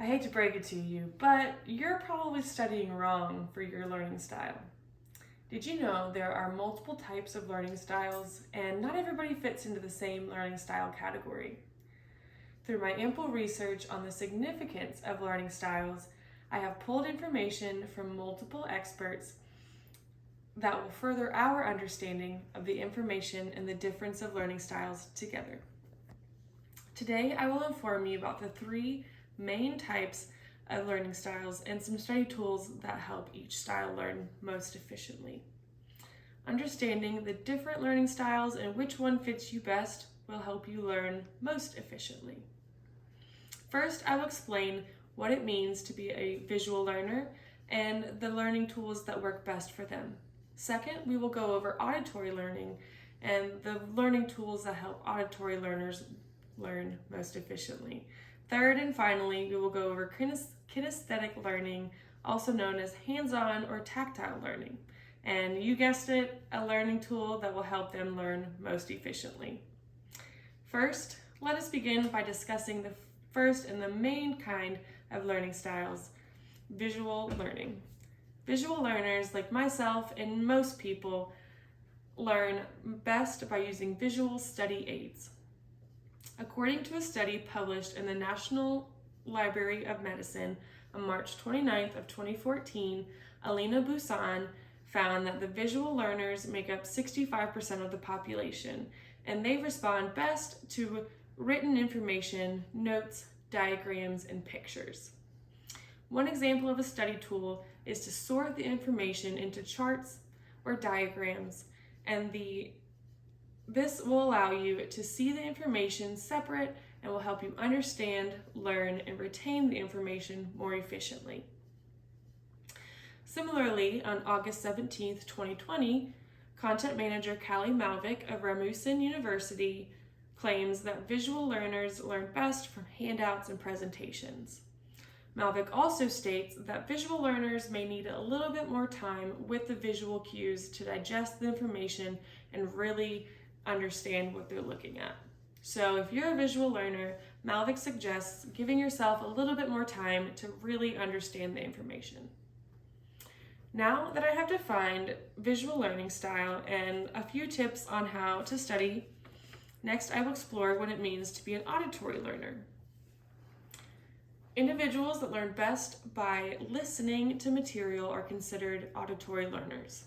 I hate to break it to you, but you're probably studying wrong for your learning style. Did you know there are multiple types of learning styles and not everybody fits into the same learning style category? Through my ample research on the significance of learning styles, I have pulled information from multiple experts that will further our understanding of the information and the difference of learning styles together. Today, I will inform you about the three main types of learning styles and some study tools that help each style learn most efficiently. Understanding the different learning styles and which one fits you best will help you learn most efficiently. First, I will explain what it means to be a visual learner and the learning tools that work best for them. Second, we will go over auditory learning and the learning tools that help auditory learners learn most efficiently. Third and finally, we will go over kinesthetic learning, also known as hands-on or tactile learning. And you guessed it, a learning tool that will help them learn most efficiently. First, let us begin by discussing the first and the main kind of learning styles, visual learning. Visual learners, like myself and most people, learn best by using visual study aids. According to a study published in the National Library of Medicine on March 29th of 2014, Alina Busan found that the visual learners make up 65% of the population, and they respond best to written information, notes, diagrams, and pictures. One example of a study tool is to sort the information into charts or diagrams, and this will allow you to see the information separate and will help you understand, learn, and retain the information more efficiently. Similarly, on August 17th, 2020, content manager Callie Malvik of Rasmussen University claims that visual learners learn best from handouts and presentations. Malvik also states that visual learners may need a little bit more time with the visual cues to digest the information and really understand what they're looking at. So if you're a visual learner, Malvik suggests giving yourself a little bit more time to really understand the information. Now that I have defined visual learning style and a few tips on how to study, next I will explore what it means to be an auditory learner. Individuals that learn best by listening to material are considered auditory learners.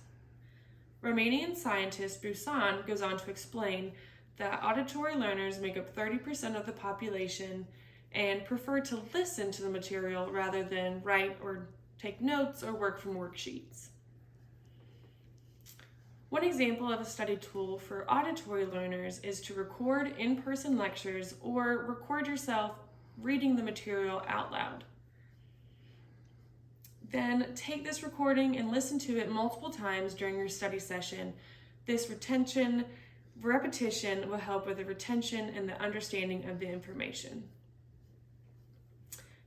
Romanian scientist Busan goes on to explain that auditory learners make up 30% of the population and prefer to listen to the material rather than write or take notes or work from worksheets. One example of a study tool for auditory learners is to record in-person lectures or record yourself reading the material out loud. Then take this recording and listen to it multiple times during your study session. This repetition will help with the retention and the understanding of the information.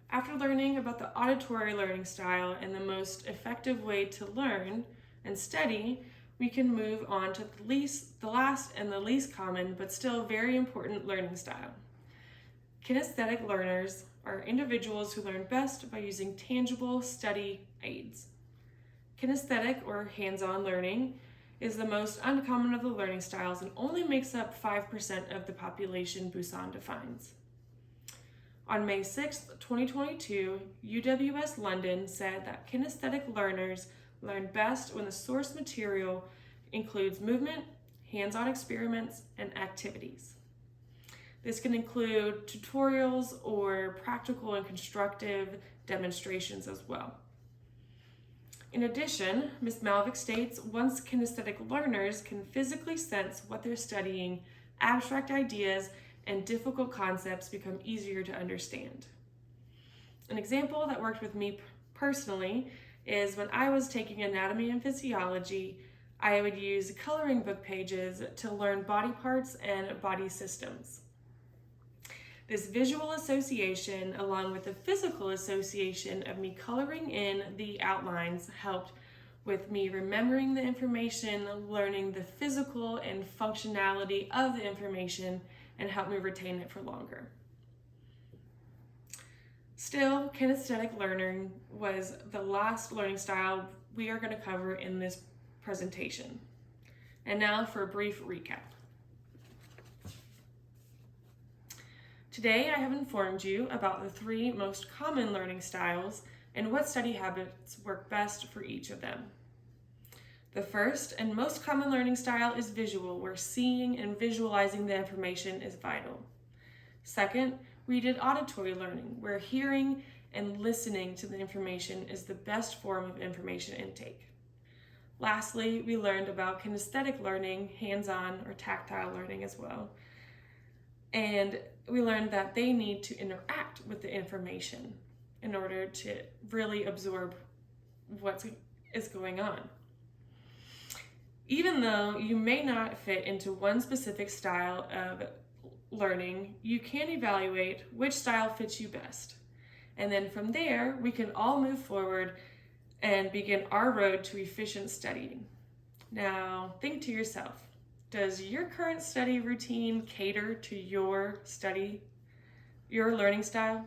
After learning about the auditory learning style and the most effective way to learn and study, we can move on to the last and the least common, but still very important learning style. Kinesthetic learners are individuals who learn best by using tangible study aids. Kinesthetic or hands-on learning is the most uncommon of the learning styles and only makes up 5% of the population Busan defines. On May 6, 2022, UWS London said that kinesthetic learners learn best when the source material includes movement, hands-on experiments, and activities. This can include tutorials or practical and constructive demonstrations as well. In addition, Ms. Malvik states, once kinesthetic learners can physically sense what they're studying, abstract ideas and difficult concepts become easier to understand. An example that worked with me personally is when I was taking anatomy and physiology, I would use coloring book pages to learn body parts and body systems. This visual association, along with the physical association of me coloring in the outlines, helped with me remembering the information, learning the physical and functionality of the information, and helped me retain it for longer. Still, kinesthetic learning was the last learning style we are going to cover in this presentation. And now for a brief recap. Today I have informed you about the 3 most common learning styles and what study habits work best for each of them. The first and most common learning style is visual, where seeing and visualizing the information is vital. Second, we did auditory learning, where hearing and listening to the information is the best form of information intake. Lastly, we learned about kinesthetic learning, hands-on or tactile learning as well. And we learned that they need to interact with the information in order to really absorb what is going on. Even though you may not fit into one specific style of learning, you can evaluate which style fits you best. And then from there, we can all move forward and begin our road to efficient studying. Now, think to yourself, does your current study routine cater to your learning style?